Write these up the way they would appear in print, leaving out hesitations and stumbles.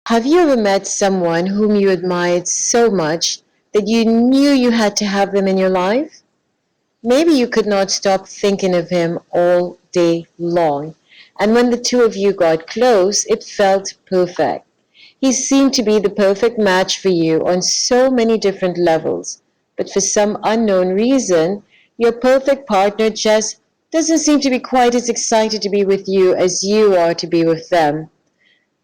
Have you ever met someone whom you admired so much that you knew you had to have them in your life? Maybe you could not stop thinking of him all day long, and when the two of you got close, it felt perfect. He seemed to be the perfect match for you on so many different levels, but for some unknown reason, your perfect partner just doesn't seem to be quite as excited to be with you as you are to be with them.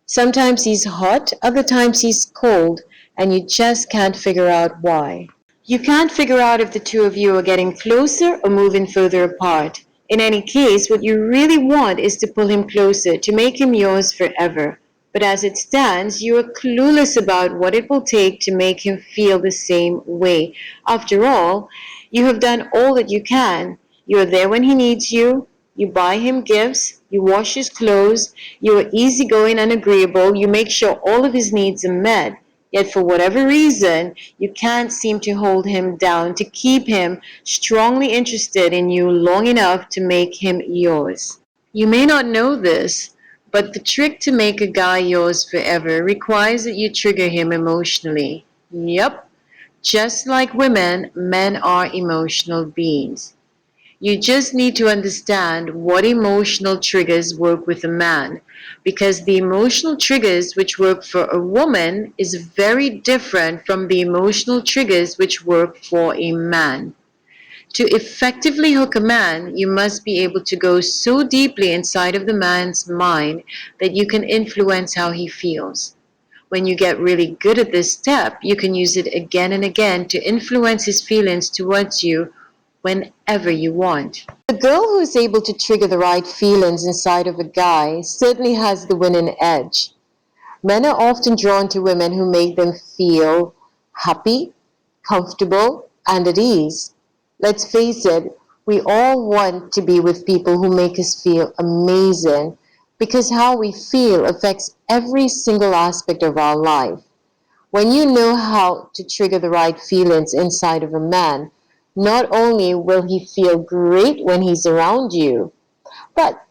Sometimes he's hot, other times he's cold, and you just can't figure out why. You can't figure out if the two of you are getting closer or moving further apart. In any case, what you really want is to pull him closer, to make him yours forever. But as it stands, you are clueless about what it will take to make him feel the same way. After all, you have done all that you can. You are there when he needs you. You buy him gifts. You wash his clothes. You are easygoing and agreeable. You make sure all of his needs are met. Yet for whatever reason, you can't seem to hold him down, to keep him strongly interested in you long enough to make him yours. You may not know this, but the trick to make a guy yours forever requires that you trigger him emotionally. Yup, just like women, men are emotional beings. You just need to understand what emotional triggers work with a man, because the emotional triggers which work for a woman is very different from the emotional triggers which work for a man. To effectively hook a man, you must be able to go so deeply inside of the man's mind that you can influence how he feels. When you get really good at this step, you can use it again and again to influence his feelings towards you whenever you want. The girl who is able to trigger the right feelings inside of a guy certainly has the winning edge. Men are often drawn to women who make them feel happy, comfortable, and at ease. Let's face it, we all want to be with people who make us feel amazing because how we feel affects every single aspect of our life. When you know how to trigger the right feelings inside of a man, not only will he feel great when he's around you, but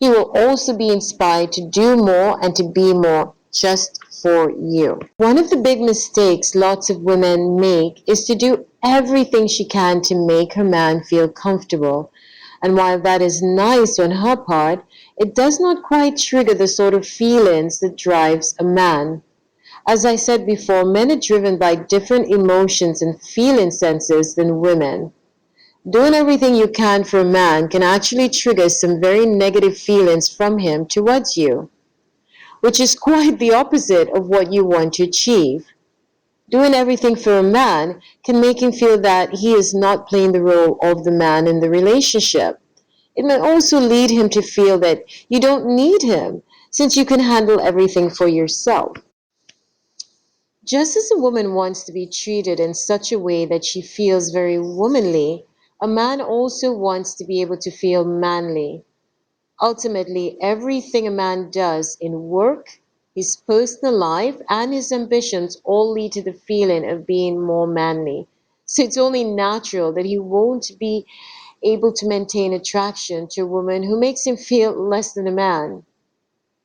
he will also be inspired to do more and to be more just for you. One of the big mistakes lots of women make is to do everything she can to make her man feel comfortable. And while that is nice on her part, it does not quite trigger the sort of feelings that drives a man. As I said before, men are driven by different emotions and feeling senses than women. Doing everything you can for a man can actually trigger some very negative feelings from him towards you, which is quite the opposite of what you want to achieve. Doing everything for a man can make him feel that he is not playing the role of the man in the relationship. It may also lead him to feel that you don't need him, since you can handle everything for yourself. Just as a woman wants to be treated in such a way that she feels very womanly, a man also wants to be able to feel manly. Ultimately, everything a man does in work, his personal life, and his ambitions all lead to the feeling of being more manly. So it's only natural that he won't be able to maintain attraction to a woman who makes him feel less than a man.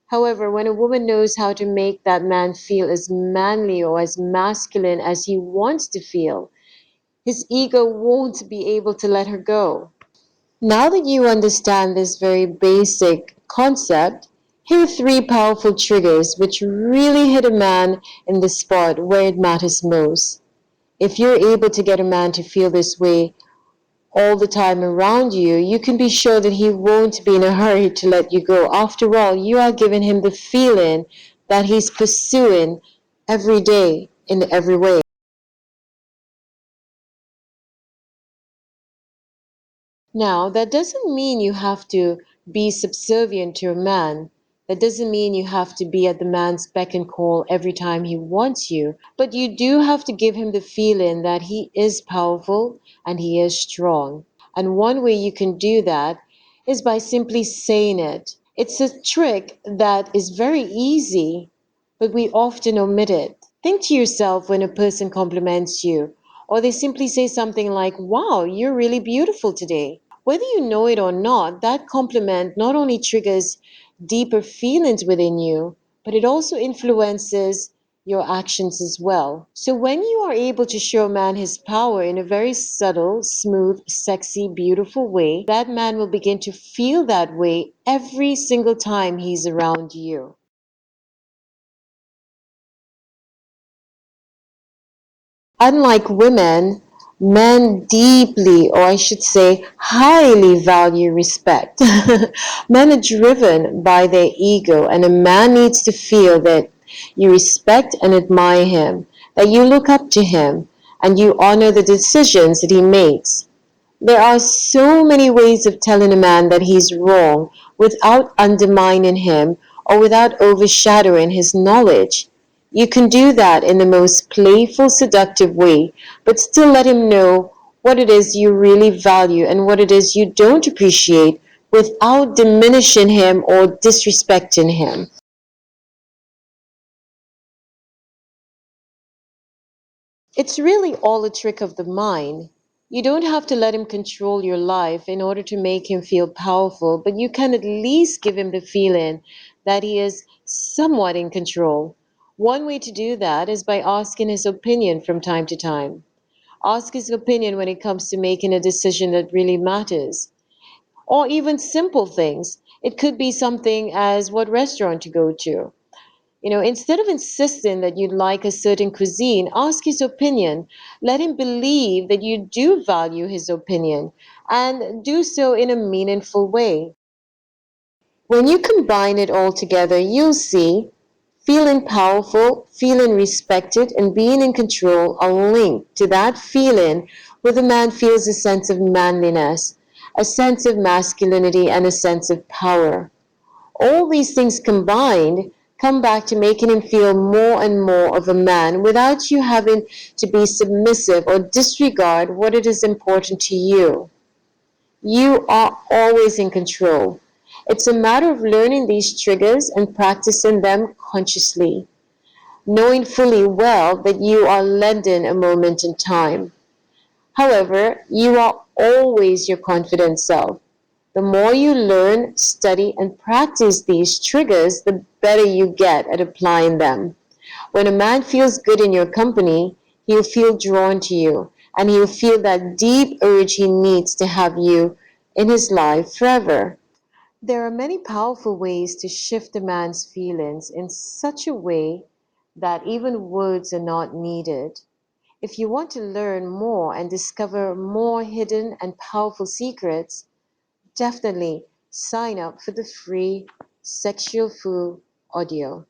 However, when a woman knows how to make that man feel as manly or as masculine as he wants to feel, his ego won't be able to let her go. Now that you understand this very basic concept, here are three powerful triggers which really hit a man in the spot where it matters most. If you're able to get a man to feel this way all the time around you, you can be sure that he won't be in a hurry to let you go. After all, you are giving him the feeling that he's pursuing every day in every way. Now, that doesn't mean you have to be subservient to a man. That doesn't mean you have to be at the man's beck and call every time he wants you. But you do have to give him the feeling that he is powerful and he is strong. And one way you can do that is by simply saying it. It's a trick that is very easy, but we often omit it. Think to yourself when a person compliments you, or they simply say something like, "Wow, you're really beautiful today." Whether you know it or not, that compliment not only triggers deeper feelings within you, but it also influences your actions as well. So when you are able to show a man his power in a very subtle, smooth, sexy, beautiful way, that man will begin to feel that way every single time he's around you. Unlike women, men deeply, or I should say, highly value respect. Men are driven by their ego, and a man needs to feel that you respect and admire him, that you look up to him, and you honor the decisions that he makes. There are so many ways of telling a man that he's wrong without undermining him or without overshadowing his knowledge. You can do that in the most playful, seductive way, but still let him know what it is you really value and what it is you don't appreciate without diminishing him or disrespecting him. It's really all a trick of the mind. You don't have to let him control your life in order to make him feel powerful, but you can at least give him the feeling that he is somewhat in control. One way to do that is by asking his opinion from time to time. Ask his opinion when it comes to making a decision that really matters, or even simple things. It could be something as what restaurant to go to. Instead of insisting that you like a certain cuisine, ask his opinion. Let him believe that you do value his opinion and do so in a meaningful way. When you combine it all together, you'll see feeling powerful, feeling respected, and being in control are linked to that feeling where the man feels a sense of manliness, a sense of masculinity, and a sense of power. All these things combined come back to making him feel more and more of a man without you having to be submissive or disregard what it is important to you. You are always in control. It's a matter of learning these triggers and practicing them consciously, knowing fully well that you are lending a moment in time. However, you are always your confident self. The more you learn, study, and practice these triggers, the better you get at applying them. When a man feels good in your company, he'll feel drawn to you, and he'll feel that deep urge he needs to have you in his life forever. There are many powerful ways to shift a man's feelings in such a way that even words are not needed. If you want to learn more and discover more hidden and powerful secrets, definitely sign up for the free Sexual Fool audio.